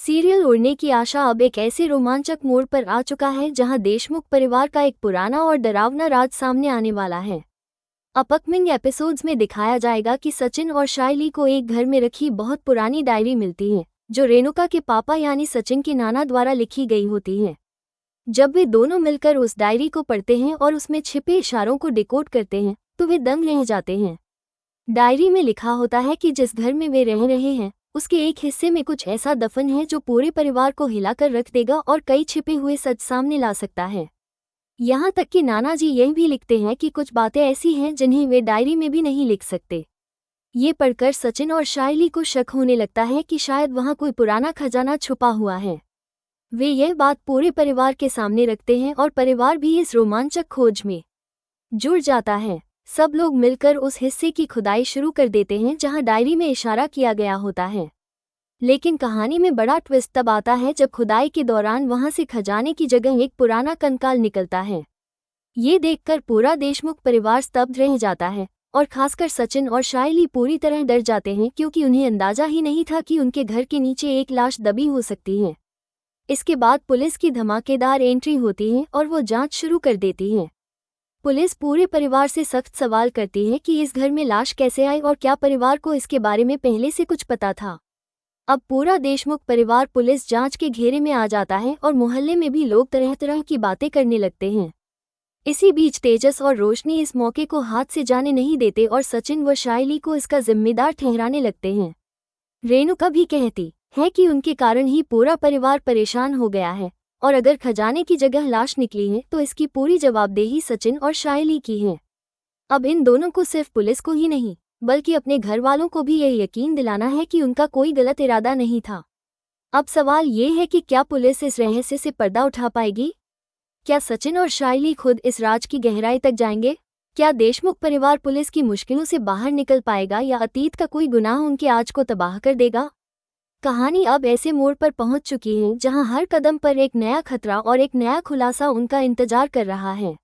Serial उड़ने की आशा अब एक ऐसे रोमांचक मोड़ पर आ चुका है जहां देशमुख परिवार का एक पुराना और डरावना राज सामने आने वाला है। अपकमिंग एपिसोड्स में दिखाया जाएगा कि सचिन और शाइली को एक घर में रखी बहुत पुरानी डायरी मिलती है, जो रेणुका के पापा यानी सचिन के नाना द्वारा लिखी गई होती है। जब वे दोनों मिलकर उस डायरी को पढ़ते हैं और उसमें छिपे इशारों को डिकोड करते हैं, तो वे दंग रह जाते हैं। डायरी में लिखा होता है कि जिस घर में वे रह रहे हैं, उसके एक हिस्से में कुछ ऐसा दफन है जो पूरे परिवार को हिलाकर रख देगा और कई छिपे हुए सच सामने ला सकता है। यहाँ तक कि नाना जी यह भी लिखते हैं कि कुछ बातें ऐसी हैं जिन्हें वे डायरी में भी नहीं लिख सकते। ये पढ़कर सचिन और शाइली को शक होने लगता है कि शायद वहाँ कोई पुराना खजाना छुपा हुआ है। वे यह बात पूरे परिवार के सामने रखते हैं और परिवार भी इस रोमांचक खोज में जुड़ जाता है। सब लोग मिलकर उस हिस्से की खुदाई शुरू कर देते हैं जहां डायरी में इशारा किया गया होता है। लेकिन कहानी में बड़ा ट्विस्ट तब आता है जब खुदाई के दौरान वहां से खजाने की जगह एक पुराना कंकाल निकलता है। ये देखकर पूरा देशमुख परिवार स्तब्ध रह जाता है और खासकर सचिन और शाइली पूरी तरह डर जाते हैं, क्योंकि उन्हें अंदाजा ही नहीं था कि उनके घर के नीचे एक लाश दबी हो सकती है। इसके बाद पुलिस की धमाकेदार एंट्री होती है और वो जांच शुरू कर देती है। पुलिस पूरे परिवार से सख्त सवाल करती है कि इस घर में लाश कैसे आई और क्या परिवार को इसके बारे में पहले से कुछ पता था। अब पूरा देशमुख परिवार पुलिस जांच के घेरे में आ जाता है और मोहल्ले में भी लोग तरह तरह की बातें करने लगते हैं। इसी बीच तेजस और रोशनी इस मौके को हाथ से जाने नहीं देते और सचिन व शाइली को इसका जिम्मेदार ठहराने लगते हैं। रेणुका भी कहती है कि उनके कारण ही पूरा परिवार परेशान हो गया है और अगर खजाने की जगह लाश निकली है तो इसकी पूरी जवाबदेही सचिन और शाइली की है। अब इन दोनों को सिर्फ पुलिस को ही नहीं, बल्कि अपने घर वालों को भी यह यकीन दिलाना है कि उनका कोई गलत इरादा नहीं था। अब सवाल ये है कि क्या पुलिस इस रहस्य से पर्दा उठा पाएगी? क्या सचिन और शाइली खुद इस राज की गहराई तक जाएंगे? क्या देशमुख परिवार पुलिस की मुश्किलों से बाहर निकल पाएगा या अतीत का कोई गुनाह उनके आज को तबाह कर देगा? कहानी अब ऐसे मोड़ पर पहुंच चुकी है जहां हर कदम पर एक नया खतरा और एक नया खुलासा उनका इंतजार कर रहा है।